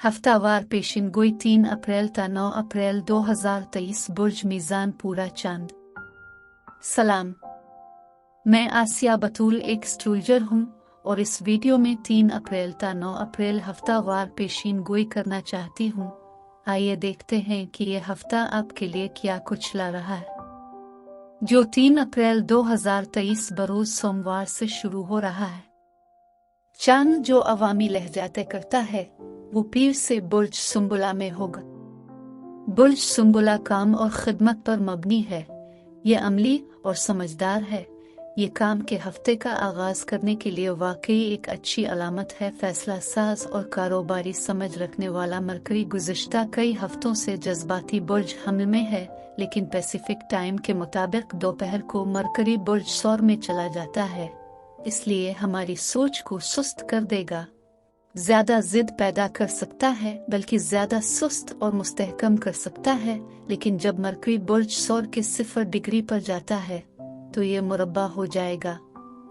हफ्तावार पेशिन गोई 3 अप्रैल ता 9 अप्रैल 2023 बुर्ज मीज़ान पूरा चांद। सलाम, मैं आसिया बतूल एक एस्ट्रोलॉजर हूँ और इस वीडियो में 3 अप्रैल ता 9 अप्रैल हफ्तावार पेशिन गोई करना चाहती हूँ। आइए देखते हैं कि ये हफ्ता आपके लिए क्या कुछ ला रहा है, जो 3 अप्रैल 2023 बरोज सोमवार से शुरू हो रहा है। चांद जो अवामी लहजा तय करता है वो पीर से बुर्ज सुंबुला में होगा। बुर्ज सुंबुला काम और खिदमत पर मबनी है। ये अमली और समझदार है। ये काम के हफ्ते का आगाज करने के लिए वाकई एक अच्छी अलामत है। फैसला साज और कारोबारी समझ रखने वाला मरकरी गुज़िश्ता कई हफ्तों से जज्बाती बुर्ज हमल में है, लेकिन पैसिफिक टाइम के मुताबिक दोपहर को मरकरी बुर्ज सौर में चला जाता है, इसलिए हमारी सोच को सुस्त कर देगा। ज्यादा जिद पैदा कर सकता है, बल्कि ज्यादा सुस्त और मुस्तहकम कर सकता है। लेकिन जब मरकरी बुर्ज सौर के 0 डिग्री पर जाता है तो ये मुरब्बा हो जाएगा।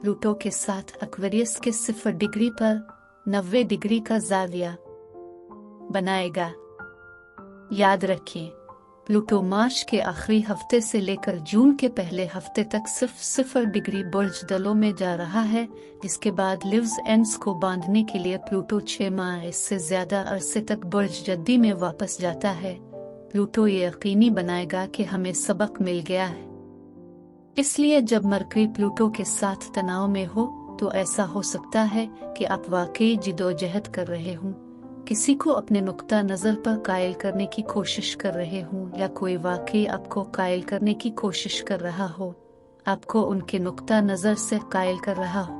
प्लूटो के साथ एक्वेरियस के 0 डिग्री पर 90 डिग्री का जाविया बनाएगा। याद रखें, प्लूटो मार्च के आखिरी हफ्ते से लेकर जून के पहले हफ्ते तक सिर्फ 0 डिग्री बुर्ज दलों में जा रहा है, जिसके बाद लिव्स एंड्स को बांधने के लिए प्लूटो 6 माह इससे ज्यादा अरसे तक बुर्ज जद्दी में वापस जाता है। प्लूटो ये यकीनी बनाएगा कि हमें सबक मिल गया है, इसलिए जब मरकरी प्लूटो के साथ तनाव में हो तो ऐसा हो सकता है कि आप वाकई जिदोजहद कर रहे हों, किसी को अपने नुक्ता नज़र पर कायल करने की कोशिश कर रहे हों, या कोई वाकई आपको कायल करने की कोशिश कर रहा हो, आपको उनके नुक्ता नज़र से कायल कर रहा हो।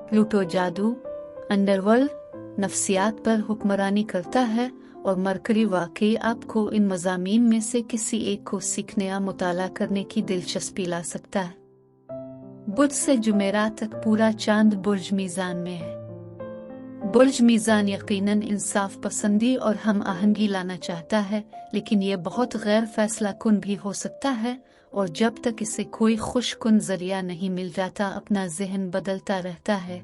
प्लूटो जादू, अंडरवर्ल्ड, नफ्सियात पर हुक्मरानी करता है और मरकरी वाकई आपको इन मज़ामीन में से किसी एक को सीखने या मुताला करने की दिलचस्पी ला सकता है। बुध से जुमेरात तक पूरा चांद बुर्ज मीज़ान में है। बुर्ज मीज़ान यकीनन इंसाफ पसंदी और हम आहंगी लाना चाहता है, लेकिन यह बहुत गैर फैसला कुन भी हो सकता है, और जब तक इसे कोई खुशकुन जरिया नहीं मिल जाता अपना जहन बदलता रहता है।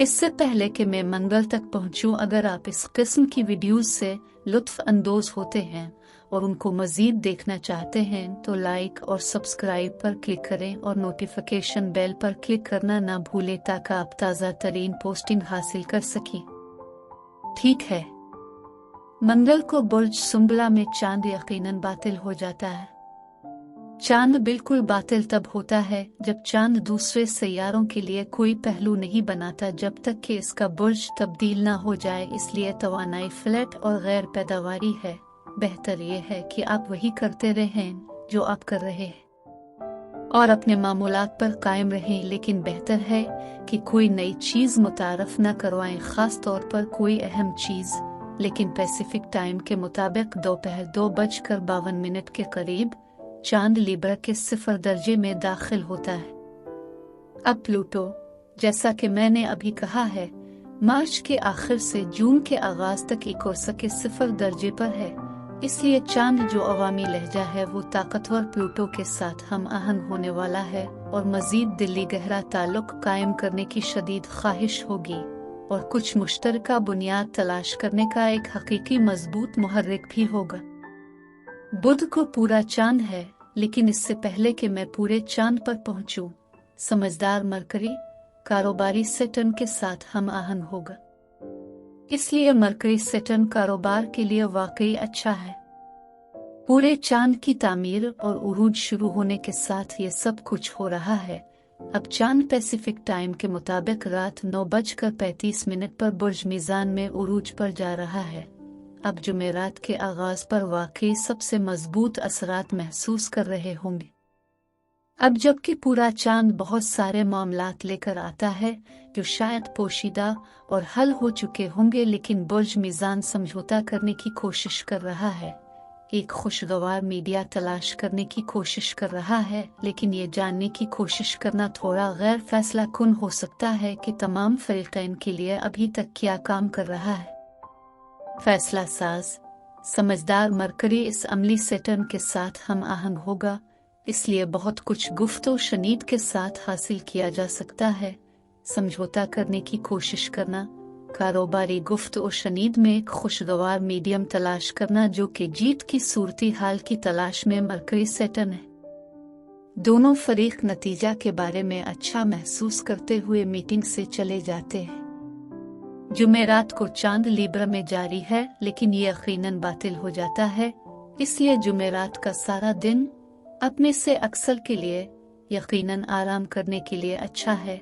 इससे पहले कि मैं मंगल तक पहुंचूं, अगर आप इस किस्म की वीडियोस से लुत्फ अंदोज होते हैं और उनको मजीद देखना चाहते हैं तो लाइक और सब्सक्राइब पर क्लिक करें और नोटिफिकेशन बेल पर क्लिक करना ना भूलें ताकि आप ताज़ा तरीन पोस्टिंग हासिल कर सकें। ठीक है, मंगल को बुर्ज सुंबला में चांद यकीनन बातिल हो जाता है। चांद बिल्कुल बातिल तब होता है जब चांद दूसरे सैयारों के लिए कोई पहलू नहीं बनाता जब तक कि इसका बुर्ज तब्दील ना हो जाए, इसलिए तवानाई फ्लैट और गैर पैदावारी है। बेहतर यह है कि आप वही करते रहें जो आप कर रहे हैं और अपने मामूलात पर कायम रहें, लेकिन बेहतर है कि कोई नई चीज़ मुतारफ न करवाएं, खास तौर पर कोई अहम चीज़। लेकिन पैसिफिक टाइम के मुताबिक दोपहर 2:52 के करीब चांद लिब्रा के 0 दर्जे में दाखिल होता है। अब प्लूटो, जैसा कि मैंने अभी कहा है, मार्च के आखिर से जून के आगाज तक इकोर्सा के 0 दर्जे पर है, इसलिए चांद जो अवामी लहजा है वो ताकतवर प्लूटो के साथ हम आहंग होने वाला है और मजीद दिली गहरा ताल्लुक कायम करने की शदीद ख्वाहिश होगी और कुछ मुश्तरका बुनियाद तलाश करने का एक हकीकी मजबूत मुहर्रिक भी होगा। बुध को पूरा चांद है, लेकिन इससे पहले कि मैं पूरे चांद पर पहुंचूं, समझदार मरकरी कारोबारी सैटर्न के साथ हम आहंग होगा। इसलिए मरकरी सैटर्न कारोबार के लिए वाकई अच्छा है। पूरे चांद की तामीर और उरूज शुरू होने के साथ ये सब कुछ हो रहा है। अब चांद पैसिफिक टाइम के मुताबिक रात 9:35 पर बुर्ज मीज़ान में उरूज पर जा रहा है। अब जुमेरात के आगाज पर वाकई सबसे मजबूत असरात महसूस कर रहे होंगे। अब जबकि पूरा चांद बहुत सारे मामलात लेकर आता है जो शायद पोशीदा और हल हो चुके होंगे, लेकिन बुर्ज मीज़ान समझौता करने की कोशिश कर रहा है, एक खुशगवार मीडिया तलाश करने की कोशिश कर रहा है, लेकिन ये जानने की कोशिश करना थोड़ा गैर फैसला कुन हो सकता है कि तमाम फरीक़ैन के लिए अभी तक क्या काम कर रहा है। फैसला साज, समझदार मरकरी इस अमली सैटर्न के साथ हम आहंग होगा, इसलिए बहुत कुछ गुफ्तो शनीद के साथ हासिल किया जा सकता है। समझौता करने की कोशिश करना, कारोबारी गुफ्त और शनीद में एक खुशगवार मीडियम तलाश करना जो कि जीत की सूरती हाल की तलाश में मरकरी सैटर्न है। दोनों फरीक नतीजा के बारे में अच्छा महसूस करते हुए मीटिंग से चले जाते हैं। जुमेरात को चांद लिब्रा में जारी है, लेकिन ये यकीनन बातिल हो जाता है, इसलिए जुमेरात का सारा दिन अपने से अक्सर के लिए यकीनन आराम करने के लिए अच्छा है।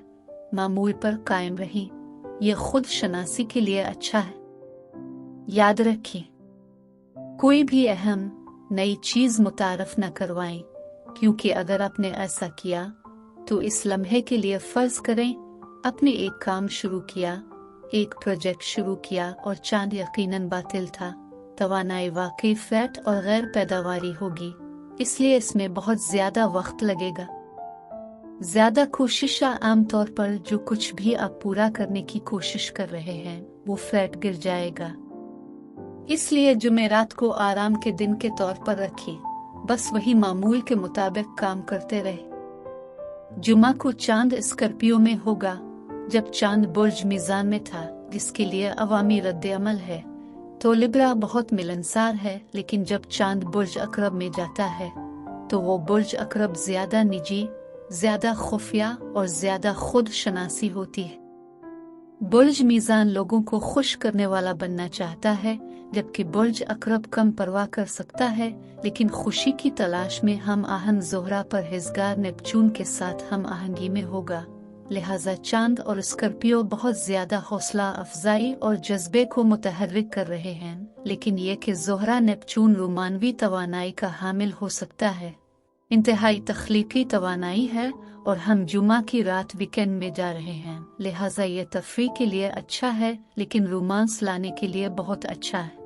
मामूल पर कायम रही, ये खुद शनासी के लिए अच्छा है। याद रखें, कोई भी अहम नई चीज मुतारफ न करवाएं, क्योंकि अगर आपने ऐसा किया तो इस लम्हे के लिए फर्ज करें आपने एक काम शुरू किया, एक प्रोजेक्ट शुरू किया और चांद यकीनन बातिल था, तवानाई वाकई फ्लैट और गैर पैदावारी होगी, इसलिए इसमें बहुत ज्यादा वक्त लगेगा। ज्यादा कोशिशा आमतौर पर जो कुछ भी आप पूरा करने की कोशिश कर रहे हैं वो फ्लैट गिर जाएगा। इसलिए जुमेरात को आराम के दिन के तौर पर रखिए, बस वही मामूल के मुताबिक काम करते रहे। जुमा को चांद स्कॉर्पियो में होगा, जब चांद बुर्ज मीज़ान में था, जिसके लिए अवामी रद्द-ए-अमल है, तो लिब्रा बहुत मिलनसार है, लेकिन जब चांद बुर्ज अकरब में जाता है तो वो बुर्ज अकरब ज्यादा निजी, ज्यादा खुफिया और ज्यादा खुद शनासी होती है। बुर्ज मीज़ान लोगों को खुश करने वाला बनना चाहता है, जबकि बुर्ज अकरब कम परवाह कर सकता है, लेकिन खुशी की तलाश में हम आहंग ज़ोहरा परहेज़गार नेपच्यून के साथ हम आहंगी में होगा। लिहाजा चांद और स्कॉर्पियो बहुत ज्यादा हौसला अफजाई और जज्बे को मुतहर्रिक कर रहे हैं, लेकिन ये कि ज़ोहरा नेपच्यून रोमानवी तवानाई का हामिल हो सकता है, इंतहाई तख्लीकी तवानाई है, और हम जुमा की रात वीकेंड में जा रहे हैं, लिहाजा ये तफरीह के लिए अच्छा है, लेकिन रोमांस लाने के लिए बहुत अच्छा है।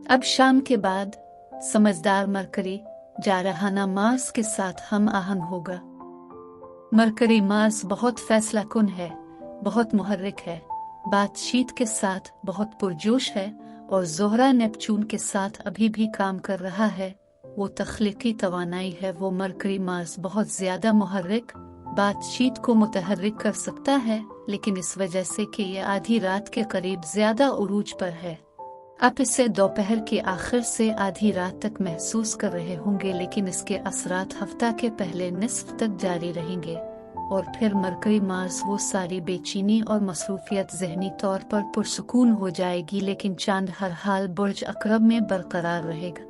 अब शाम के बाद समझदार मरकरी जारहाना मार्स के साथ हम आहंग होगा। मरकरी मार्स बहुत फैसला कुन है, बहुत मुहर्रिक है, बातचीत के साथ बहुत पुरजोश है, और ज़ोहरा नेपच्यून के साथ अभी भी काम कर रहा है, वो तख्लीकी तवानाई है। वो मरकरी मार्स बहुत ज्यादा मुहर्रिक बातचीत को मुतहर्रिक कर सकता है, लेकिन इस वजह से कि ये आधी रात के करीब ज्यादा उरूज पर है। आप इसे दोपहर के आखिर से आधी रात तक महसूस कर रहे होंगे, लेकिन इसके असरात हफ्ता के पहले निस्फ तक जारी रहेंगे, और फिर मरकरी मार्स वो सारी बेचैनी और मसरूफियत जहनी तौर पर पुरसुकून हो जाएगी, लेकिन चांद हर हाल बुर्ज अकरब में बरकरार रहेगा।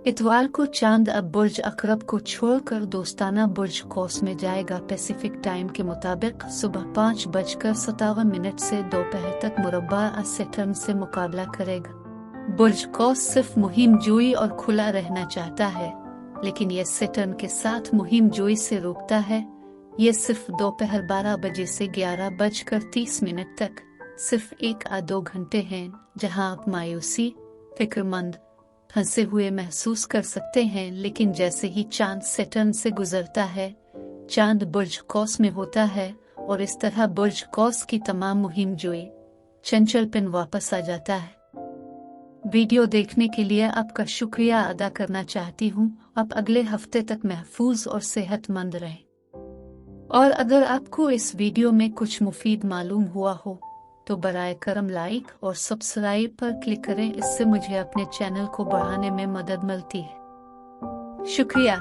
इतवार को चांद अब बुर्ज अकरब को छोड़कर दोस्ताना बुर्ज कौस में जाएगा। पैसिफिक टाइम के मुताबिक सुबह 5:57 से दोपहर तक मुरब्बा सैटर्न से मुकाबला करेगा। बुर्ज कौस सिर्फ मुहिम जोई और खुला रहना चाहता है, लेकिन यह सैटर्न के साथ मुहिम जोई से रोकता है। ये सिर्फ दोपहर 12 बजे से 11:30 तक सिर्फ 1-2 घंटे हैं, जहां आप मायूसी, फिक्रमंद, फंसे हुए महसूस कर सकते हैं, लेकिन जैसे ही चांद सैटर्न से गुजरता है, चांद बुर्ज कौस में होता है, और इस तरह बुर्ज कौस की तमाम मुहिम जोई चंचलपन वापस आ जाता है। वीडियो देखने के लिए आपका शुक्रिया अदा करना चाहती हूँ। आप अगले हफ्ते तक महफूज और सेहतमंद रहें, और अगर आपको इस वीडियो में कुछ मुफीद मालूम हुआ हो तो बराए करम लाइक और सब्सक्राइब पर क्लिक करें, इससे मुझे अपने चैनल को बढ़ाने में मदद मिलती है। शुक्रिया।